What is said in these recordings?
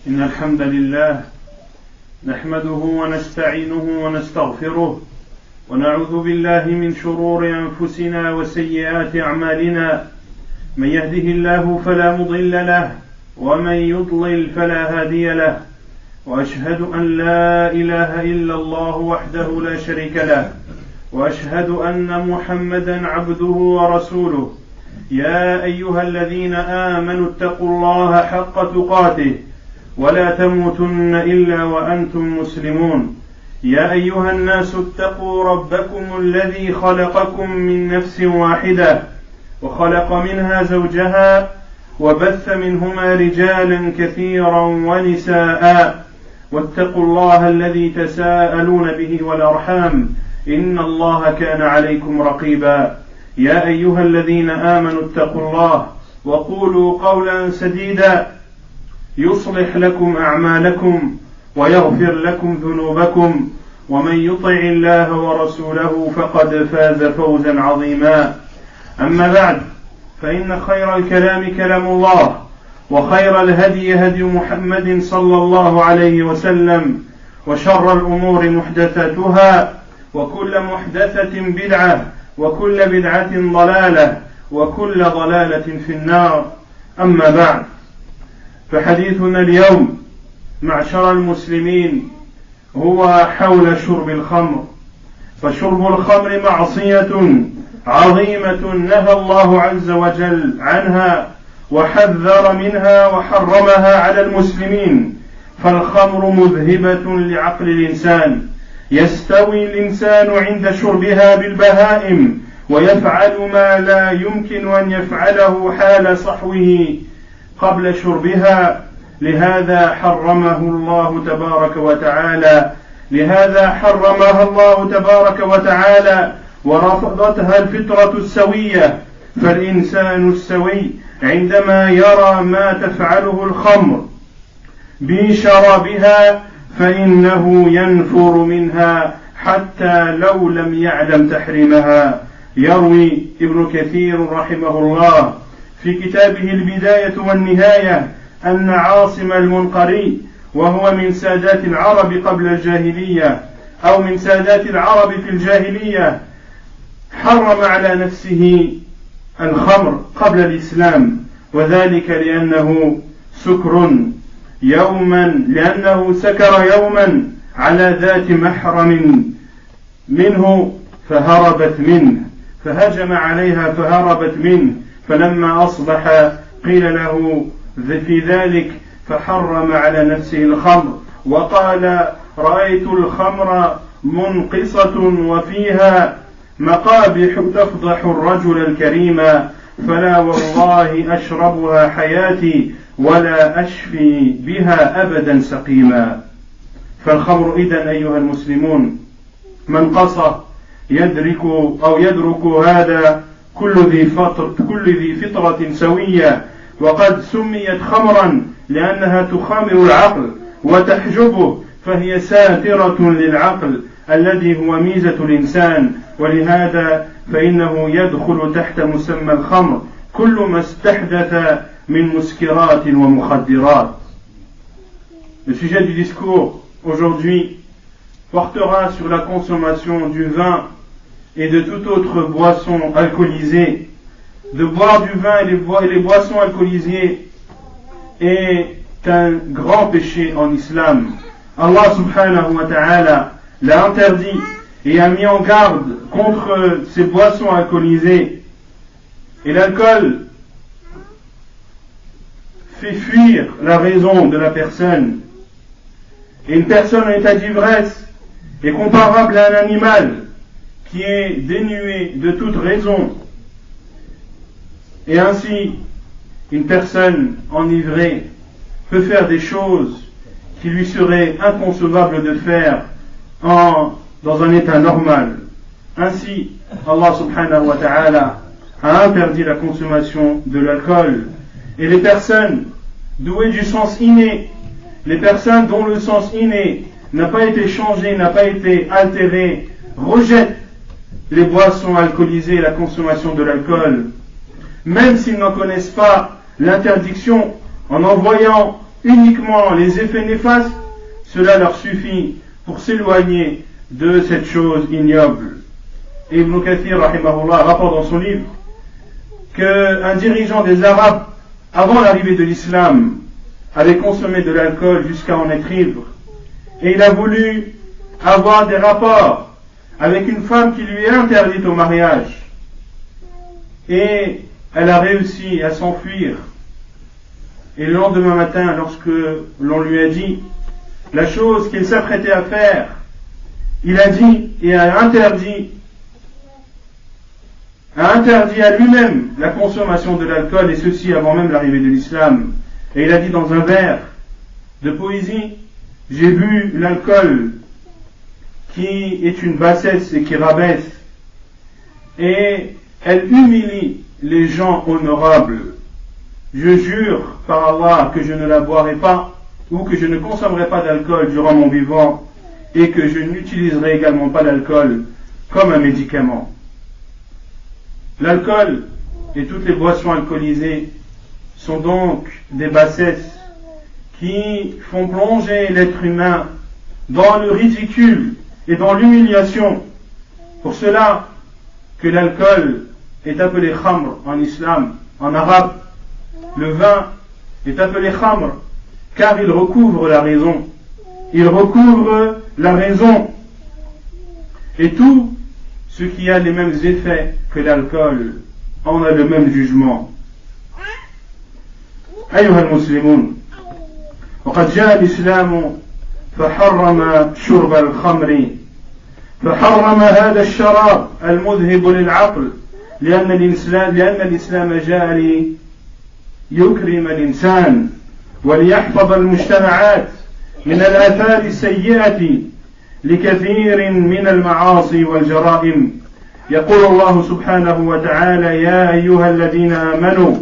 إن الحمد لله نحمده ونستعينه ونستغفره ونعوذ بالله من شرور أنفسنا وسيئات أعمالنا من يهده الله فلا مضل له ومن يضلل فلا هادي له وأشهد أن لا إله إلا الله وحده لا شريك له وأشهد أن محمدا عبده ورسوله يا أيها الذين آمنوا اتقوا الله حق تقاته ولا تموتن إلا وأنتم مسلمون يا أيها الناس اتقوا ربكم الذي خلقكم من نفس واحدة وخلق منها زوجها وبث منهما رجالا كثيرا ونساء واتقوا الله الذي تساءلون به والأرحام إن الله كان عليكم رقيبا يا أيها الذين آمنوا اتقوا الله وقولوا قولا سديدا يصلح لكم أعمالكم ويغفر لكم ذنوبكم ومن يطع الله ورسوله فقد فاز فوزا عظيما أما بعد فإن خير الكلام كلام الله وخير الهدي هدي محمد صلى الله عليه وسلم وشر الأمور محدثاتها وكل محدثة بدعة وكل بدعة ضلالة وكل ضلالة في النار أما بعد فحديثنا اليوم معشر المسلمين هو حول شرب الخمر فشرب الخمر معصية عظيمة نهى الله عز وجل عنها وحذر منها وحرمها على المسلمين فالخمر مذهبة لعقل الإنسان يستوي الإنسان عند شربها بالبهائم ويفعل ما لا يمكن أن يفعله حال صحوه قبل شربها لهذا حرمها الله تبارك وتعالى ورفضتها الفطرة السوية فالإنسان السوي عندما يرى ما تفعله الخمر بشرابها فإنه ينفر منها حتى لو لم يعلم تحريمها. يروي ابن كثير رحمه الله في كتابه البداية والنهاية أن عاصم المنقري وهو من سادات العرب قبل الجاهلية أو من سادات العرب في الجاهلية حرم على نفسه الخمر قبل الإسلام وذلك لأنه سكر يوما على ذات محرم منه فهربت منه فهجم عليها فهربت منه فلما أصبح قيل له في ذلك فحرم على نفسه الخمر وقال رأيت الخمر منقصة وفيها مقابح تفضح الرجل الكريم فلا والله أشربها حياتي ولا أشفي بها أبدا سقيما. فالخمر إذن أيها المسلمون منقصة يدرك هذا كل ذي فطرة سوية وقد سميت خمرا لأنها تخامر العقل وتحجبه فهي ساترة للعقل الذي هو ميزة الإنسان ولهذا فإنه يدخل تحت مسمى الخمر كل ما استحدث من مسكرات ومخدرات. Le sujet du discours aujourd'hui portera sur la consommation du vin et de toute autre boisson alcoolisée. De boire du vin et les boissons alcoolisées est un grand péché en islam. Allah subhanahu wa ta'ala l'a interdit et a mis en garde contre ces boissons alcoolisées. Et l'alcool fait fuir la raison de la personne. Et une personne en état d'ivresse est comparable à un animal qui est dénué de toute raison. Et ainsi, une personne enivrée peut faire des choses qui lui seraient inconcevables de faire dans un état normal. Ainsi, Allah subhanahu wa ta'ala a interdit la consommation de l'alcool. Et les personnes douées du sens inné, les personnes dont le sens inné n'a pas été changé, n'a pas été altéré, rejettent les boissons alcoolisées et la consommation de l'alcool. Même s'ils n'en connaissent pas l'interdiction, en voyant uniquement les effets néfastes, cela leur suffit pour s'éloigner de cette chose ignoble. Et Ibn Kathir, rahimahullah, rapporte dans son livre qu'un dirigeant des Arabes, avant l'arrivée de l'islam, avait consommé de l'alcool jusqu'à en être ivre, et il a voulu avoir des rapports avec une femme qui lui est interdite au mariage, et elle a réussi à s'enfuir. Et le lendemain matin, lorsque l'on lui a dit la chose qu'il s'apprêtait à faire, il a dit et a interdit à lui-même la consommation de l'alcool, et ceci avant même l'arrivée de l'islam. Et il a dit dans un vers de poésie: j'ai bu l'alcool qui est une bassesse et qui rabaisse, et elle humilie les gens honorables. Je jure par Allah que je ne la boirai pas, ou que je ne consommerai pas d'alcool durant mon vivant, et que je n'utiliserai également pas l'alcool comme un médicament. L'alcool et toutes les boissons alcoolisées sont donc des bassesses qui font plonger l'être humain dans le ridicule et dans l'humiliation. Pour cela que l'alcool est appelé khamr en islam, en arabe. Le vin est appelé khamr car il recouvre la raison. Il recouvre la raison. Et tout ce qui a les mêmes effets que l'alcool en a le même jugement. أيها المسلمون، وقد جاء الإسلام فحرم شرب الخمر، فحرم هذا الشراب المذهب للعقل، لأن الإسلام جاء ليكرم الإنسان وليحفظ المجتمعات من الآثار السيئة لكثير من المعاصي والجرائم. يقول الله سبحانه وتعالى: يا أيها الذين آمنوا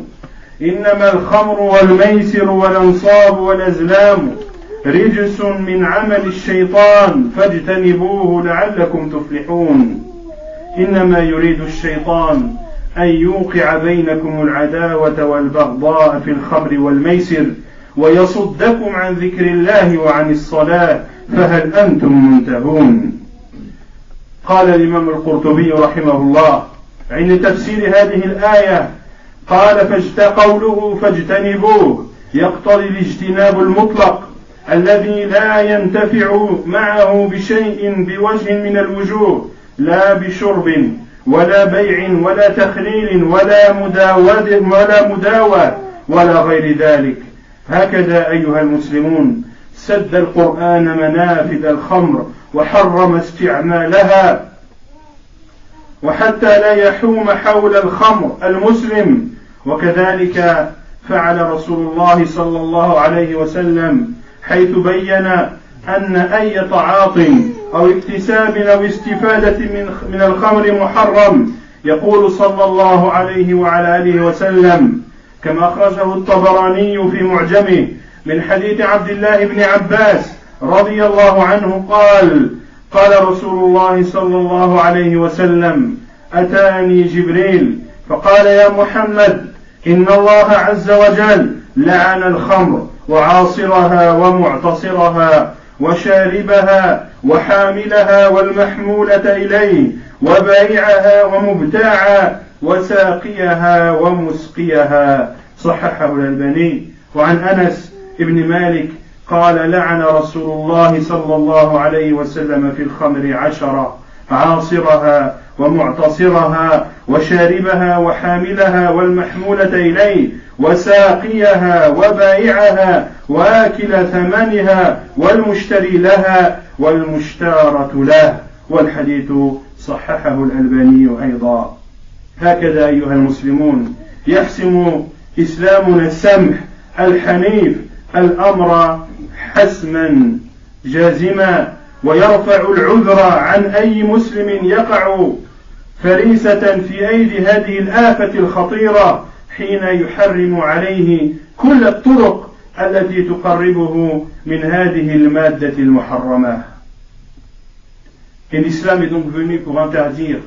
إنما الخمر والميسر والأنصاب والأزلام رجس من عمل الشيطان فاجتنبوه لعلكم تفلحون. إنما يريد الشيطان أن يوقع بينكم العداوة والبغضاء في الخمر والميسر ويصدكم عن ذكر الله وعن الصلاة فهل أنتم منتهون. قال الإمام القرطبي رحمه الله عند تفسير هذه الآية، قال قوله فاجتنبوه يقتضي الاجتناب المطلق الذي لا ينتفع معه بشيء بوجه من الوجوه، لا بشرب ولا بيع ولا تخليل ولا مداوى ولا غير ذلك. هكذا أيها المسلمون سد القرآن منافذ الخمر وحرم استعمالها، وحتى لا يحوم حول الخمر المسلم. وكذلك فعل رسول الله صلى الله عليه وسلم حيث بين أن أي تعاطي أو اكتساب أو استفادة من الخمر محرم. يقول صلى الله عليه وعلى آله وسلم كما أخرجه الطبراني في معجمه من حديث عبد الله بن عباس رضي الله عنه قال رسول الله صلى الله عليه وسلم: أتاني جبريل فقال: يا محمد، إن الله عز وجل لعن الخمر وعاصرها ومعتصرها وشاربها وحاملها والمحمولة إليه وبائعها ومبتاعها وساقيها ومسقيها. صححه الألباني. وعن أنس بن مالك قال: لعن رسول الله صلى الله عليه وسلم في الخمر 10: عاصرها ومعتصرها وشاربها وحاملها والمحمولة إليه وساقيها وبائعها وآكل ثمنها والمشتري لها والمشتارة له. والحديث صححه الألباني أيضا. هكذا أيها المسلمون يحسم إسلامنا السمح الحنيف الأمر حسما جازما، ويرفع العذر عن أي مسلم يقع فريسة في أيدي هذه الآفة الخطيرة حين يحرم عليه كل الطرق التي تقربه من هذه المادة المحرمة. Et l'islam est donc venu pour interdire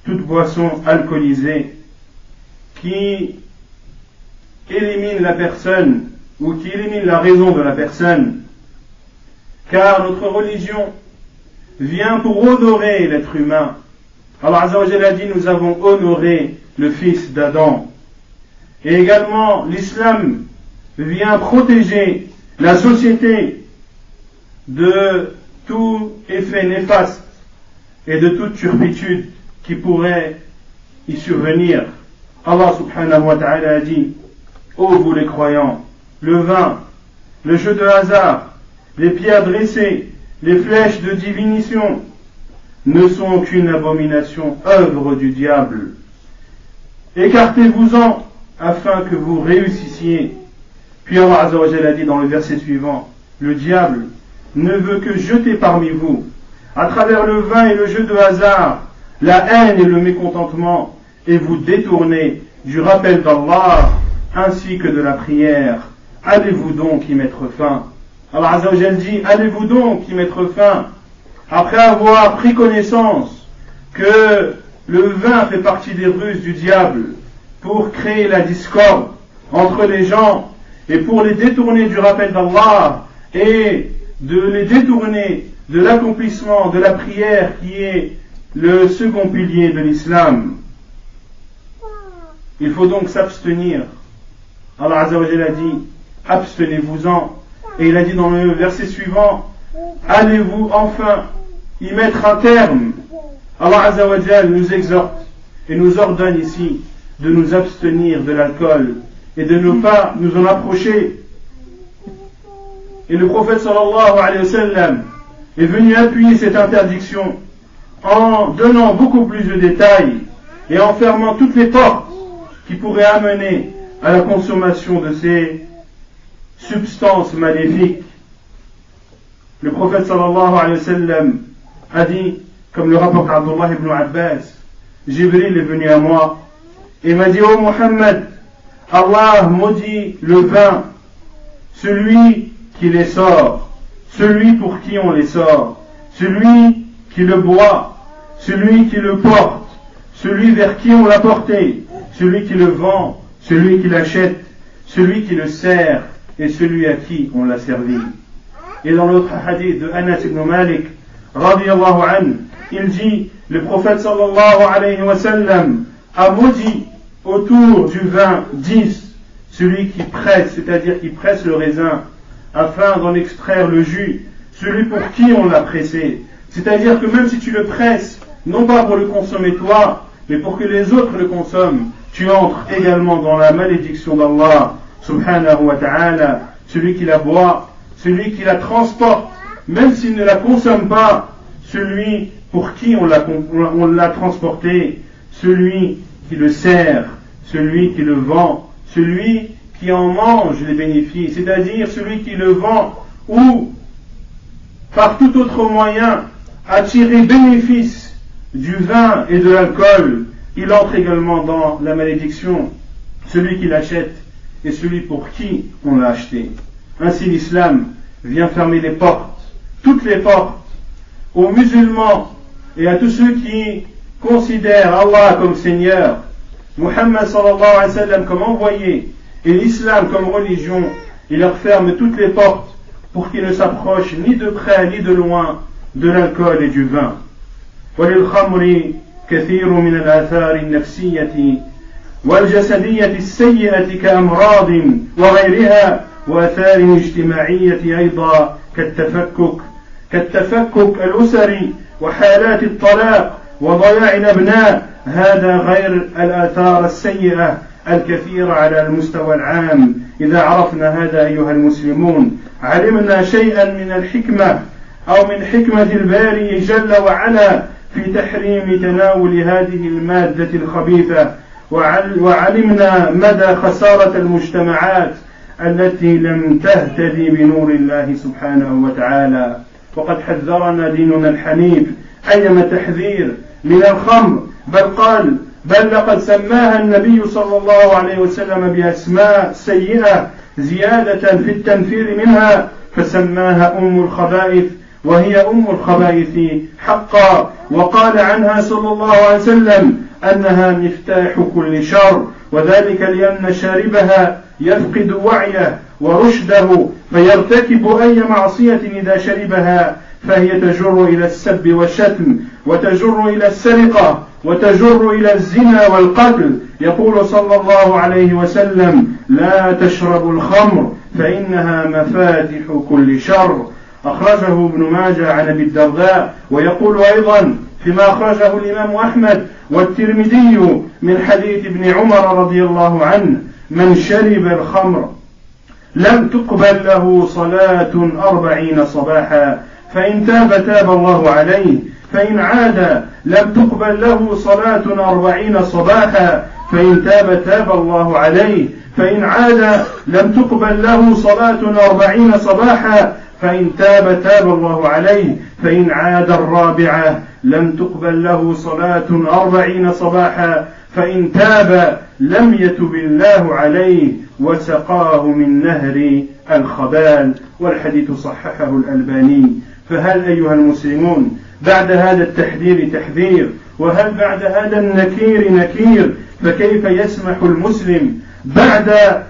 toute boisson alcoolisée qui élimine la personne ou qui élimine la raison de la personne, car notre religion vient pour honorer l'être humain. Allah Azza wa Jalla a dit: nous avons honoré le fils d'Adam. Et également, l'islam vient protéger la société de tout effet néfaste et de toute turpitude qui pourrait y survenir. Allah subhanahu wa ta'ala a dit: ô vous les croyants, le vin, le jeu de hasard, les pierres dressées, les flèches de divination ne sont qu'une abomination, œuvre du diable. Écartez-vous-en afin que vous réussissiez. Puis Allah Azza wa Jalla a dit dans le verset suivant: le diable ne veut que jeter parmi vous, à travers le vin et le jeu de hasard, la haine et le mécontentement, et vous détourner du rappel d'Allah ainsi que de la prière. Allez-vous donc y mettre fin? Allah Azza wa Jalla dit: allez-vous donc y mettre fin, après avoir pris connaissance que le vin fait partie des ruses du diable pour créer la discorde entre les gens et pour les détourner du rappel d'Allah et de les détourner de l'accomplissement de la prière qui est le second pilier de l'islam. Il faut donc s'abstenir. Allah Azza wa Jalla dit: abstenez-vous-en. Et il a dit dans le verset suivant: allez-vous enfin y mettre un terme? Allah Azza wa Jalla nous exhorte et nous ordonne ici de nous abstenir de l'alcool et de ne pas nous en approcher. Et le prophète sallallahu alayhi wa sallam est venu appuyer cette interdiction en donnant beaucoup plus de détails et en fermant toutes les portes qui pourraient amener à la consommation de ces substances maléfiques. Le prophète sallallahu alayhi wa sallam a dit, comme le rapporte Abdullah ibn Abbas: Jibril est venu à moi et m'a dit: ô Muhammad, Allah maudit le vin, celui qui les sort, celui pour qui on les sort, celui qui le boit, celui qui le porte, celui vers qui on l'a porté, celui qui le vend, celui qui l'achète, celui qui le sert et celui à qui on l'a servi. Et dans l'autre hadith de Anas ibn Malik radiyallahu anhu, il dit: le prophète sallallahu alayhi wa sallam a maudit autour du vin 10, celui qui presse, c'est-à-dire qui presse le raisin afin d'en extraire le jus, celui pour qui on l'a pressé, c'est-à-dire que même si tu le presses, non pas pour le consommer toi, mais pour que les autres le consomment, tu entres également dans la malédiction d'Allah subhanahu wa ta'ala. Celui qui la boit, celui qui la transporte, même s'il ne la consomme pas, celui pour qui on l'a transporté, celui qui le sert, celui qui le vend, celui qui en mange les bénéfices, c'est-à-dire celui qui le vend ou par tout autre moyen a tiré bénéfice du vin et de l'alcool, il entre également dans la malédiction. Celui qui l'achète et celui pour qui on l'a acheté. Ainsi l'islam vient fermer les portes, toutes les portes, aux musulmans et à tous ceux qui considèrent Allah comme Seigneur, Muhammad sallallahu alayhi wa sallam comme envoyé et l'islam comme religion. Il leur ferme toutes les portes pour qu'ils ne s'approchent ni de près ni de loin de l'alcool et du vin. وللخمر كثير من الآثار النفسية والجسدية السيئة كأمراض وغيرها وآثار اجتماعية أيضا كالتفكك الأسري وحالات الطلاق وضياع الأبناء. هذا غير الآثار السيئة الكثيرة على المستوى العام. إذا عرفنا هذا أيها المسلمون علمنا شيئا من الحكمة أو من حكمة الباري جل وعلا في تحريم تناول هذه المادة الخبيثة، وعلمنا مدى خسارة المجتمعات التي لم تهتدي بنور الله سبحانه وتعالى. وقد حذرنا ديننا الحنيف أيما تحذير من الخمر، بل لقد سماها النبي صلى الله عليه وسلم بأسماء سيئة زيادة في التنفير منها، فسماها أم الخبائث، وهي أم الخبائث حقا. وقال عنها صلى الله عليه وسلم أنها مفتاح كل شر وذلك لأن شاربها يفقد وعيه ورشده فيرتكب أي معصية إذا شربها، فهي تجر إلى السب والشتم وتجر إلى السرقة وتجر إلى الزنا والقتل. يقول صلى الله عليه وسلم: لا تشربوا الخمر فإنها مفاتح كل شر. أخرجه ابن ماجه عن أبي الدرداء. ويقول أيضا فيما أخرجه الإمام أحمد والترمذي من حديث ابن عمر رضي الله عنه: من شرب الخمر لم تقبل له صلاة 40 صباحا، فإن تاب تاب الله عليه، فإن عاد لم تقبل له صلاة 40 صباحا، فإن تاب تاب الله عليه، فإن عاد لم تقبل له صلاة 40 صباحا، فإن تاب تاب الله عليه، فإن عاد الرابعة لم تقبل له صلاة 40 صباحا، فإن تاب لم يتب الله عليه وسقاه من نهر الخبال. والحديث صححه الألباني. فهل أيها المسلمون بعد هذا التحذير تحذير، وهل بعد هذا النكير نكير؟ فكيف يسمح المسلم بعد هذا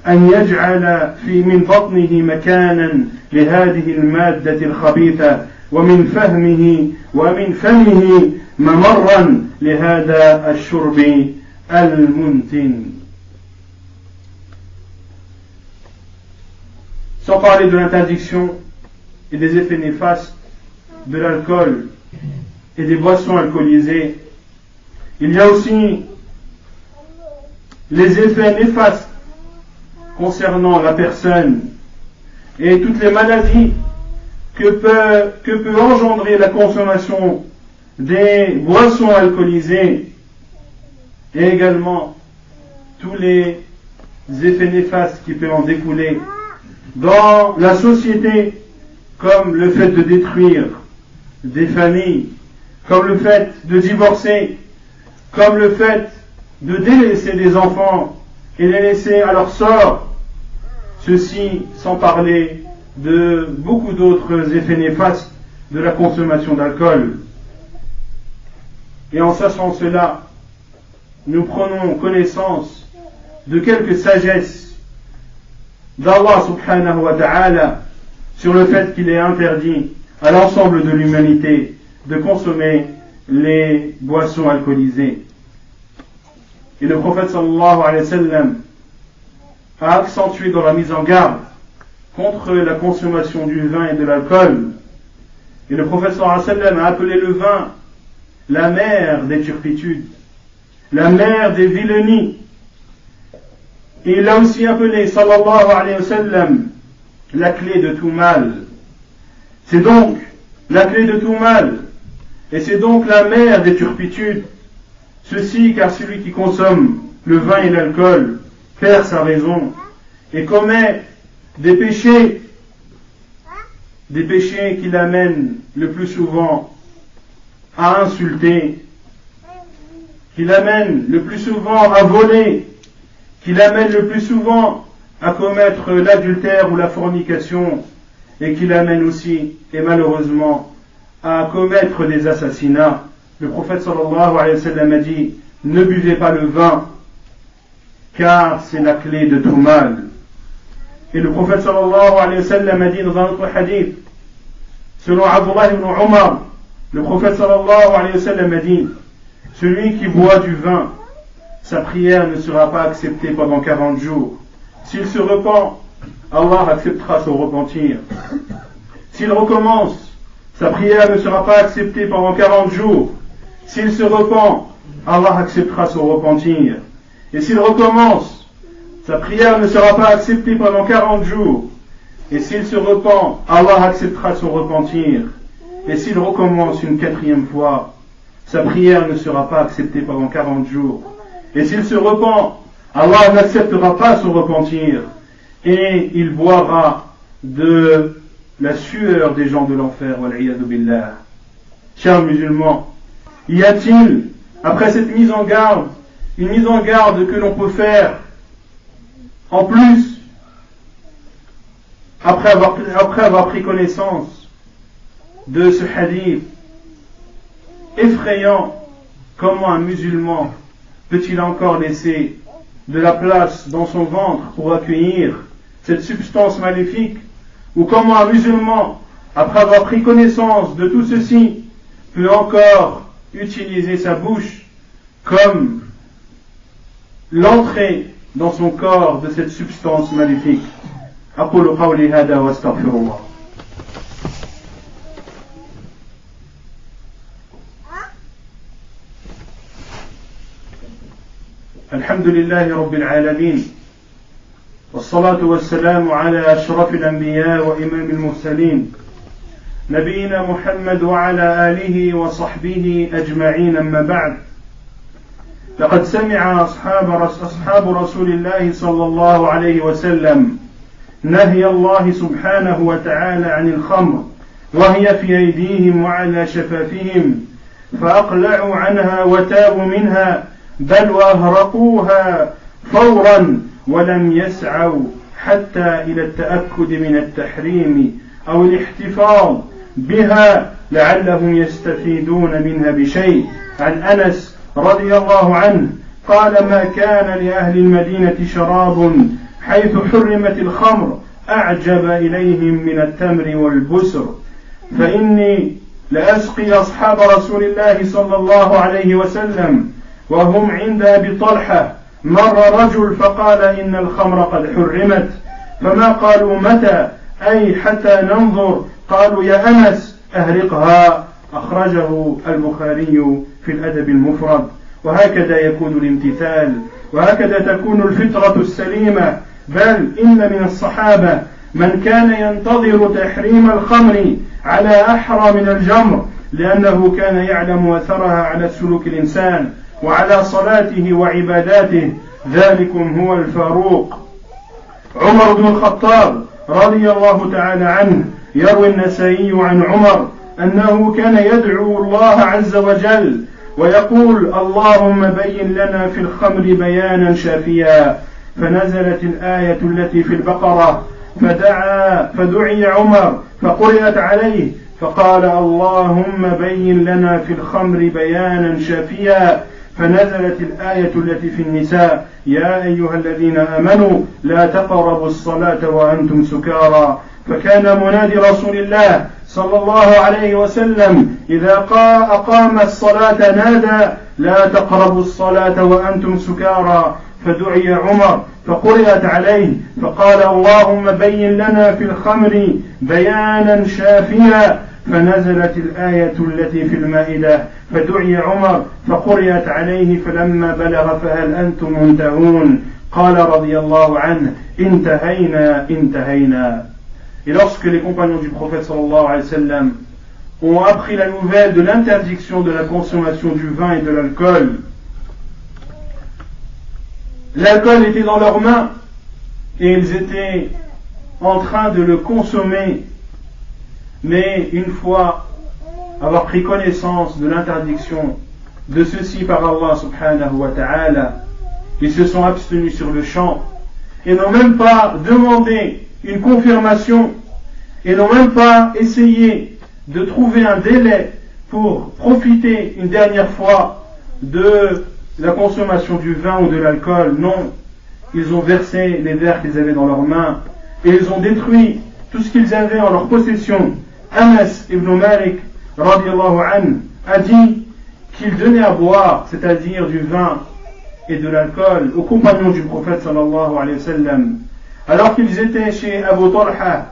أن يجعل من بطنه مكانا لهذه المادة الخبيثة، ومن فمه ممرا لهذا الشرب المنتن. Sans parler de l'interdiction et des effets néfastes de l'alcool et des boissons alcoolisées, il y a aussi les effets néfastes concernant la personne et toutes les maladies que peut engendrer la consommation des boissons alcoolisées, et également tous les effets néfastes qui peuvent en découler dans la société, comme le fait de détruire des familles, comme le fait de divorcer, comme le fait de délaisser des enfants et les laisser à leur sort. Ceci sans parler de beaucoup d'autres effets néfastes de la consommation d'alcool. Et en sachant cela, nous prenons connaissance de quelques sagesses d'Allah subhanahu wa ta'ala sur le fait qu'il est interdit à l'ensemble de l'humanité de consommer les boissons alcoolisées. Et le prophète sallallahu alayhi wa sallam a accentué dans la mise en garde contre la consommation du vin et de l'alcool. Et le prophète sallallahu alayhi wa sallam a appelé le vin la mère des turpitudes, la mère des vilenies. Et il a aussi appelé sallallahu alayhi wa sallam la clé de tout mal. C'est donc la clé de tout mal, et c'est donc la mère des turpitudes. Ceci car celui qui consomme le vin et l'alcool perd sa raison et commet des péchés qui l'amènent le plus souvent à insulter, qui l'amènent le plus souvent à voler, qui l'amène le plus souvent à commettre l'adultère ou la fornication, et qui l'amène aussi, et malheureusement, à commettre des assassinats. Le prophète sallallahu alayhi wa sallam a dit: ne buvez pas le vin, car c'est la clé de tout mal. Et le prophète sallallahu alayhi wa sallam a dit dans un autre hadith, selon Abdullah ibn Umar, le prophète sallallahu alayhi wa sallam a dit: celui qui boit du vin, sa prière ne sera pas acceptée pendant 40 jours. S'il se repent, Allah acceptera son repentir. S'il recommence, sa prière ne sera pas acceptée pendant 40 jours. S'il se repent, Allah acceptera son repentir. Et s'il recommence, sa prière ne sera pas acceptée pendant 40 jours. Et s'il se repent, Allah acceptera son repentir. Et s'il recommence une 4e fois, sa prière ne sera pas acceptée pendant 40 jours. Et s'il se repent, Allah n'acceptera pas son repentir. Et il boira de la sueur des gens de l'enfer. Wal'iyadu billah. Chers musulmans, y a-t-il, après cette mise en garde, une mise en garde que l'on peut faire en plus, après avoir pris connaissance de ce hadith effrayant comment un musulman peut-il encore laisser de la place dans son ventre pour accueillir cette substance maléfique? Ou comment un musulman, après avoir pris connaissance de tout ceci, peut encore utiliser sa bouche comme l'entrée dans son corps de cette substance maléfique? أقول قولي هذا وأستغفر الله. الحمد لله رب العالمين والصلاة والسلام على أشرف الأنبياء وإمام المرسلين نبينا محمد وعلى آله وصحبه أجمعين. أما بعد، لقد سمع أصحاب رسول الله صلى الله عليه وسلم نهي الله سبحانه وتعالى عن الخمر وهي في أيديهم وعلى شفافهم، فأقلعوا عنها وتابوا منها، بل وأهرقوها فورا ولم يسعوا حتى إلى التأكد من التحريم أو الاحتفاظ بها لعلهم يستفيدون منها بشيء. عن أنس رضي الله عنه قال: ما كان لأهل المدينة شراب حيث حرمت الخمر أعجب إليهم من التمر والبسر، فإني لأسقي أصحاب رسول الله صلى الله عليه وسلم وهم عند أبي طلحة، مر رجل فقال: إن الخمر قد حرمت، فما قالوا متى، أي حتى ننظر، قالوا: يا أنس أهرقها. أخرجه البخاري في الأدب المفرد. وهكذا يكون الامتثال، وهكذا تكون الفطرة السليمة. بل إن من الصحابة من كان ينتظر تحريم الخمر على أحرى من الجمر، لأنه كان يعلم أثرها على سلوك الإنسان وعلى صلاته وعباداته. ذلكم هو الفاروق عمر بن الخطاب رضي الله تعالى عنه. يروي النسائي عن عمر أنه كان يدعو الله عز وجل ويقول: اللهم بين لنا في الخمر بيانا شافيا، فنزلت الآية التي في البقرة: فدعي عمر فقرأت عليه فقال: اللهم بين لنا في الخمر بيانا شافيا، فنزلت الآية التي في النساء: يا أيها الذين آمنوا لا تقربوا الصلاة وأنتم سكارى. فكان منادي رسول الله صلى الله عليه وسلم إذا أقام الصلاة نادى: لا تقربوا الصلاة وأنتم سكارى. فدعي عمر فقرأت عليه فقال: اللهم بين لنا في الخمر بيانا شافيا، فنزلت الآية التي في المائدة: فدعي عمر فقرأت عليه فلما بلغ فهل أنتم منتهون، قال رضي الله عنه: انتهينا انتهينا. Et lorsque les compagnons du prophète sallallahu alayhi wa sallam ont appris la nouvelle de l'interdiction de la consommation du vin et de l'alcool, l'alcool était dans leurs mains et ils étaient en train de le consommer. Mais une fois avoir pris connaissance de l'interdiction de ceci par Allah subhanahu wa ta'ala, ils se sont abstenus sur le champ et n'ont même pas demandé une confirmation et n'ont même pas essayé de trouver un délai pour profiter une dernière fois de la consommation du vin ou de l'alcool. Non, ils ont versé les verres qu'ils avaient dans leurs mains et ils ont détruit tout ce qu'ils avaient en leur possession. Anas ibn Malik radiyallahu anhu a dit qu'il donnait à boire, c'est-à-dire du vin et de l'alcool, aux compagnons du prophète sallallahu alayhi wa sallam, alors qu'ils étaient chez Abu Talha,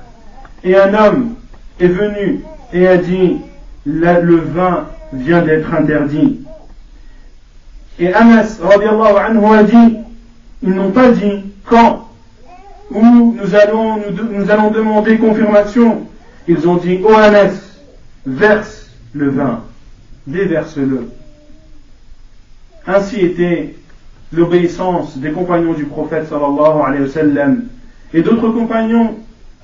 et un homme est venu et a dit: le vin vient d'être interdit. Et Anas radiyallahu anhu a dit: ils n'ont pas dit quand ou nous allons demander confirmation. Ils ont dit: ô Anas, verse le vin, déverse-le. Ainsi était l'obéissance des compagnons du prophète sallallahu alayhi wa sallam. Et d'autres compagnons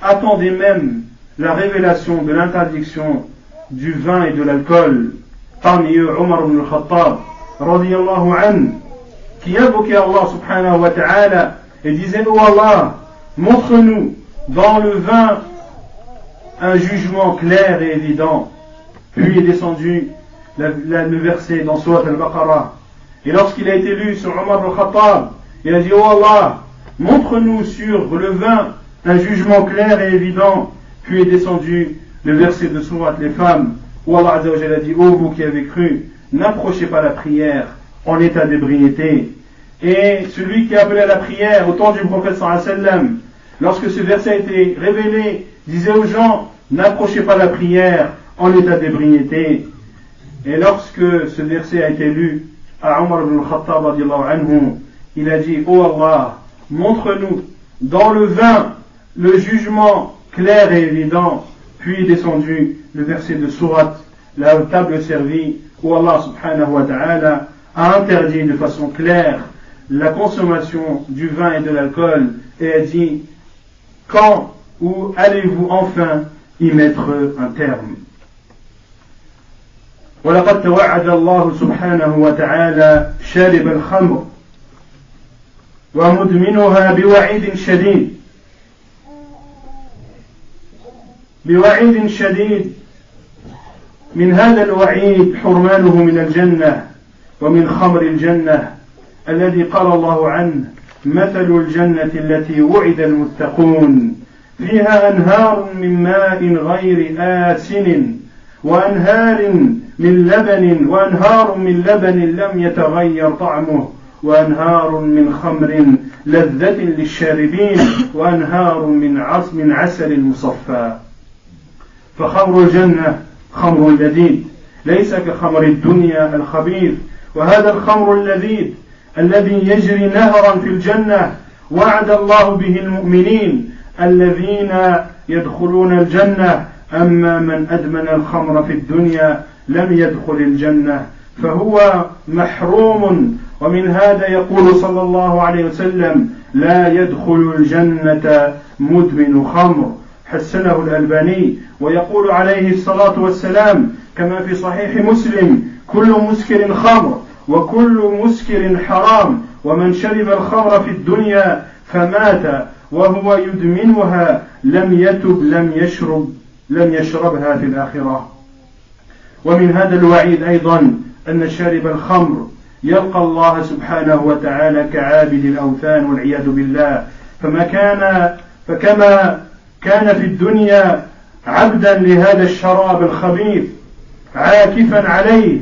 attendaient même la révélation de l'interdiction du vin et de l'alcool. Parmi eux, Omar ibn al-Khattab radiyallahu anhu, qui invoquait Allah subhanahu wa ta'ala et disait: ô Allah, montre-nous dans le vin un jugement clair et évident. Puis est descendu le verset dans Surat al-Baqarah. Et lorsqu'il a été lu sur Omar al-Khattab, il a dit: oh Allah, montre-nous sur le vin un jugement clair et évident. Puis est descendu le verset de Surat les femmes, où Allah Azza wa Jalla a dit: ô vous qui avez cru, n'approchez pas la prière en état d'ébriété. Et celui qui appelait à la prière au temps du prophète sallallahu alayhi wa sallam, lorsque ce verset a été révélé, disait aux gens: n'approchez pas la prière en état d'ébriété. Et lorsque ce verset a été lu à Omar ibn al-Khattab radiyallahu anhu, il a dit: ô Allah, montre-nous dans le vin le jugement clair et évident. Puis est descendu le verset de Surat, la table servie, où Allah subhanahu wa ta'ala a interdit de façon claire la consommation du vin et de l'alcool, et a dit: quand ou allez-vous enfin y mettre un terme? ولقد توعد الله سبحانه وتعالى شارب الخمر ومدمنها بوعيد شديد. من هذا الوعيد حرمانه من الجنة ومن خمر الجنة الذي قال الله عنه: مثل الجنة التي وعد المتقون فيها أنهار من ماء غير آسن وأنهار من لبن لم يتغير طعمه وأنهار من خمر لذة للشاربين وأنهار من عسل مصفى. فخمر الجنة خمر لذيذ ليس كخمر الدنيا الخبيث. وهذا الخمر اللذيذ الذي يجري نهرا في الجنة وعد الله به المؤمنين الذين يدخلون الجنة. أما من أدمن الخمر في الدنيا لم يدخل الجنة فهو محروم. ومن هذا يقول صلى الله عليه وسلم: لا يدخل الجنة مدمن خمر. حسنه الألباني. ويقول عليه الصلاة والسلام كما في صحيح مسلم: كل مسكر خمر وكل مسكر حرام، ومن شرب الخمر في الدنيا فمات وهو يدمنها لم يتب لم يشربها في الآخرة. ومن هذا الوعيد أيضا أن شارب الخمر يلقى الله سبحانه وتعالى كعابد الأوثان والعياذ بالله. فكما كان في الدنيا عبدا لهذا الشراب الخبيث عاكفا عليه،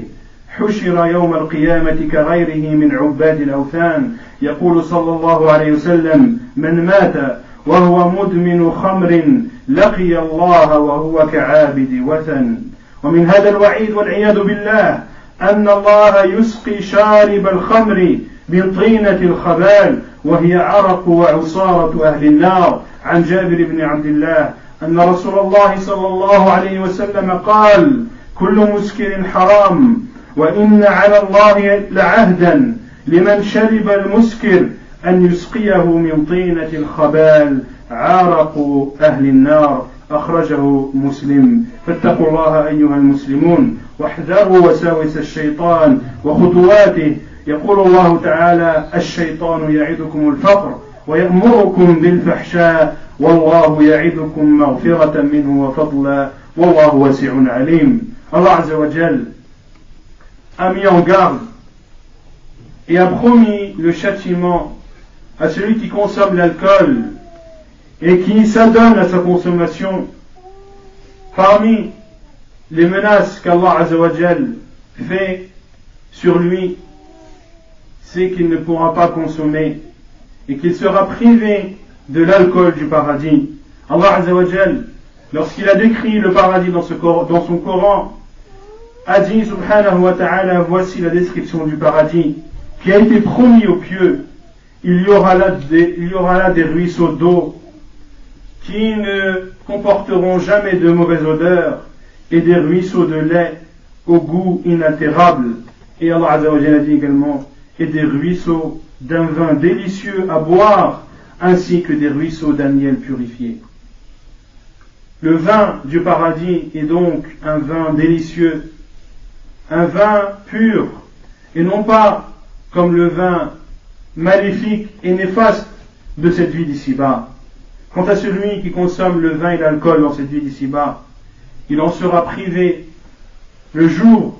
حشر يوم القيامة كغيره من عباد الأوثان. يقول صلى الله عليه وسلم: من مات وهو مدمن خمر لقي الله وهو كعابد وثن. ومن هذا الوعيد والعياذ بالله أن الله يسقي شارب الخمر من طينة الخبال وهي عرق وعصارة أهل النار. عن جابر بن عبد الله أن رسول الله صلى الله عليه وسلم قال: كل مسكر حرام، وإن على الله لعهدا لمن شرب المسكر أن يسقيه من طينة الخبال عرق أهل النار. أخرجه مسلم. فاتقوا الله أيها المسلمون واحذروا وساوس الشيطان وخطواته. يقول الله تعالى: الشيطان يعدكم الفقر ويأمركم بالفحشاء والله يعدكم مغفرة منه وفضلا والله واسع عليم. Allah Azza wa Jal a mis en garde et a promis le châtiment à celui qui consomme l'alcool et qui s'adonne à sa consommation. Parmi les menaces qu'Allah Azza wa Jal fait sur lui, c'est qu'il ne pourra pas consommer et qu'il sera privé de l'alcool du paradis. Allah Azza wa Jal, lorsqu'il a décrit le paradis dans son Coran, a dit subhanahu wa ta'ala: voici la description du paradis qui a été promis aux pieux. Il y aura là des ruisseaux d'eau qui ne comporteront jamais de mauvaise odeur et des ruisseaux de lait au goût inaltérable. Et Allah Azza wa Jalla dit également: et des ruisseaux d'un vin délicieux à boire, ainsi que des ruisseaux d'un miel purifié. Le vin du paradis est donc un vin délicieux, un vin pur, et non pas comme le vin maléfique et néfaste de cette vie d'ici-bas. Quant à celui qui consomme le vin et l'alcool dans cette vie d'ici-bas, il en sera privé le jour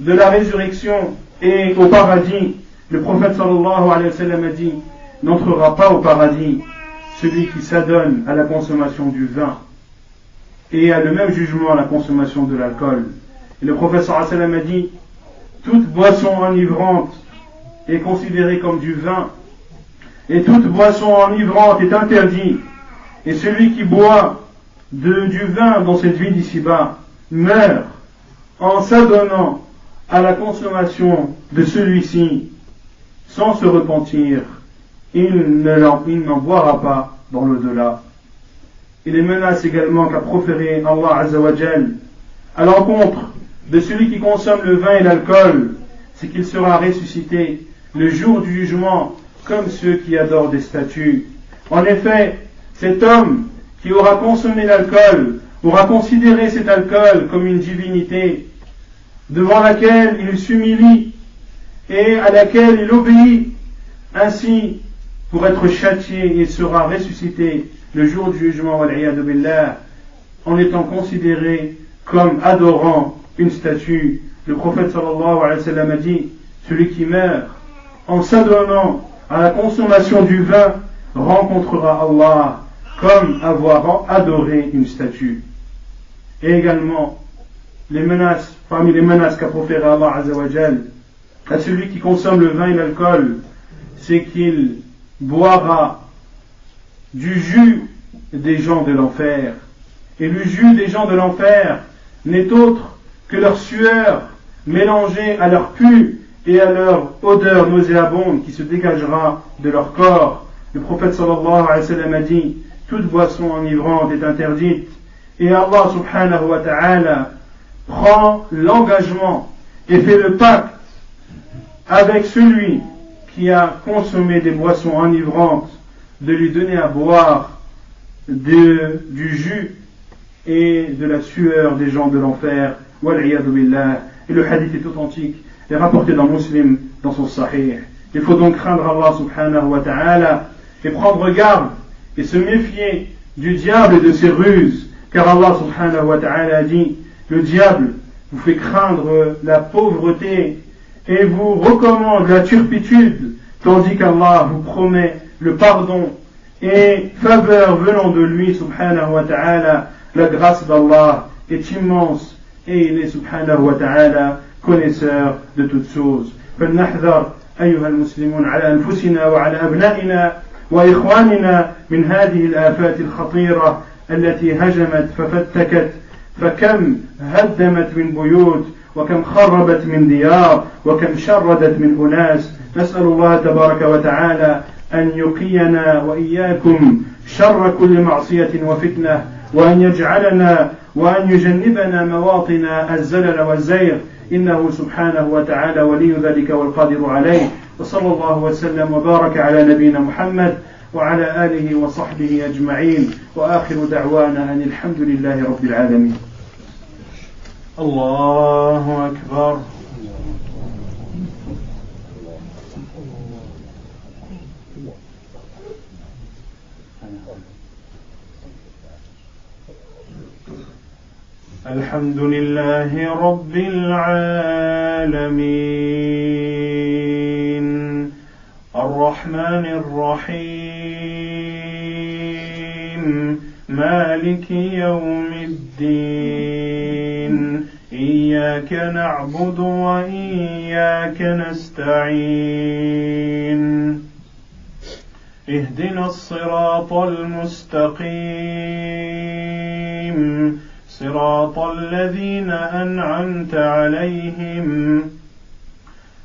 de la résurrection et au paradis, le prophète sallallahu alayhi wa sallam a dit: n'entrera pas au paradis celui qui s'adonne à la consommation du vin et à le même jugement à la consommation de l'alcool. Et le prophète sallallahu alayhi wa sallam a dit: toute boisson enivrante est considérée comme du vin, et toute boisson enivrante est interdite, et celui qui boit du vin dans cette vie d'ici-bas meurt en s'adonnant à la consommation de celui-ci sans se repentir, il n'en boira pas dans l'au-delà. Et les menaces également qu'a proféré Allah Azza wa Jal à l'encontre de celui qui consomme le vin et l'alcool, c'est qu'il sera ressuscité le jour du jugement comme ceux qui adorent des statues. En effet, cet homme qui aura consommé l'alcool aura considéré cet alcool comme une divinité devant laquelle il s'humilie et à laquelle il obéit. Ainsi, pour être châtié, il sera ressuscité le jour du jugement, wal-'iyadu billah, en étant considéré comme adorant une statue. Le prophète sallallahu alayhi wa sallam a dit: celui qui meurt en s'adonnant à la consommation du vin rencontrera Allah comme avoir adoré une statue. Et également, parmi les menaces qu'a proféré Allah Azza wa Jal à celui qui consomme le vin et l'alcool, c'est qu'il boira du jus des gens de l'enfer. Et le jus des gens de l'enfer n'est autre que leur sueur mélangée à leur pu et à leur odeur nauséabonde qui se dégagera de leur corps. Le prophète sallallahu alayhi wa sallam a dit: toute boisson enivrante est interdite. Et Allah subhanahu wa ta'ala prend l'engagement et fait le pacte avec celui qui a consommé des boissons enivrantes de lui donner à boire du jus et de la sueur des gens de l'enfer. Wal-'iyadu billah. Et le hadith est authentique et rapporté dans Muslim dans son Sahih. Il faut donc craindre Allah subhanahu wa ta'ala et prendre garde et se méfier du diable et de ses ruses, car Allah subhanahu wa ta'ala a dit: le diable vous fait craindre la pauvreté et vous recommande la turpitude, tandis qu'Allah vous promet le pardon et faveur venant de lui subhanahu wa ta'ala. La grâce d'Allah est immense et il est subhanahu wa ta'ala connaisseur de toutes choses. فلنحذر أيها المسلمون على أنفسنا وعلى أبنائنا وإخواننا من هذه الآفات الخطيرة التي هجمت ففتكت، فكم هدمت من بيوت وكم خربت من ديار وكم شردت من أناس. نسأل الله تبارك وتعالى أن يقينا وإياكم شر كل معصية وفتنة، وأن يجعلنا وأن يجنبنا مواطن الزلل والزيغ، إنه سبحانه وتعالى ولي ذلك والقادر عليه. وصلى الله وسلم وبارك على نبينا محمد وعلى آله وصحبه أجمعين، وآخر دعوانا أن الحمد لله رب العالمين. الله أكبر. الحمد لله رب العالمين الرحمن الرحيم مالك يوم الدين إياك نعبد وإياك نستعين اهدنا الصراط المستقيم صراط الذين أنعمت عليهم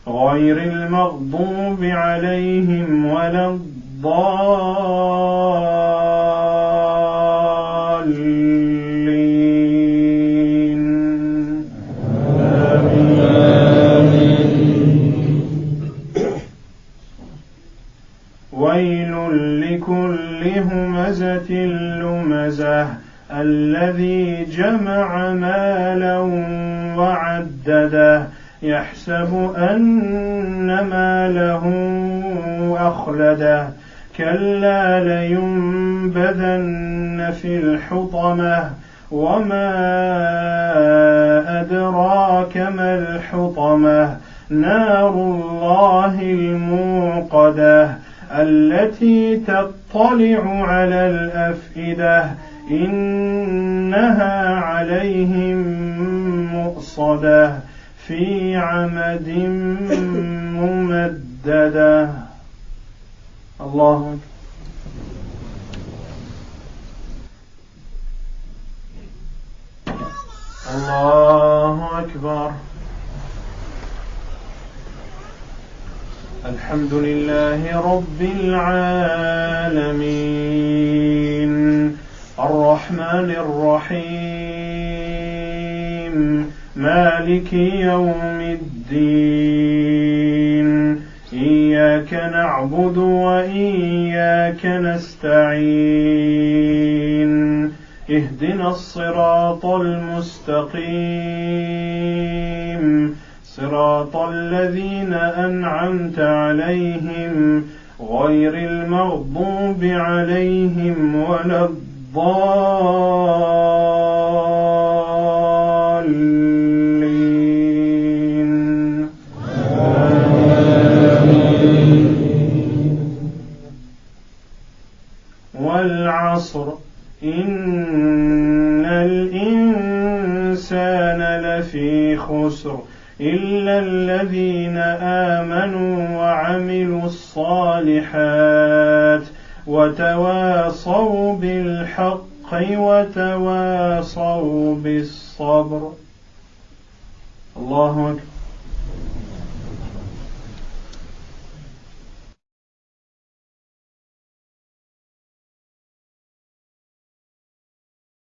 غير المغضوب عليهم ولا الضالين. آمين. ويل لكل همزة لمزة الذي جمع مالا وعدده يحسب أن ماله أخلده كلا لينبذن في الحطمة وما أدراك أدراك ما الحطمة نار الله الموقدة التي تطلع على الأفئدة إنها عليهم مؤصدة في عمد ممددة. الله أكبر. الحمد لله رب العالمين الرحمن الرحيم مالك يوم الدين إياك نعبد وإياك نستعين اهدنا الصراط المستقيم صراط الذين أنعمت عليهم غير المغضوب عليهم ولا الضالين. والعصر إن الإنسان لفي خسر إلا الذين آمنوا وعملوا الصالحات وتواصوا بالحق وتواصوا بالصبر. الله أكبر.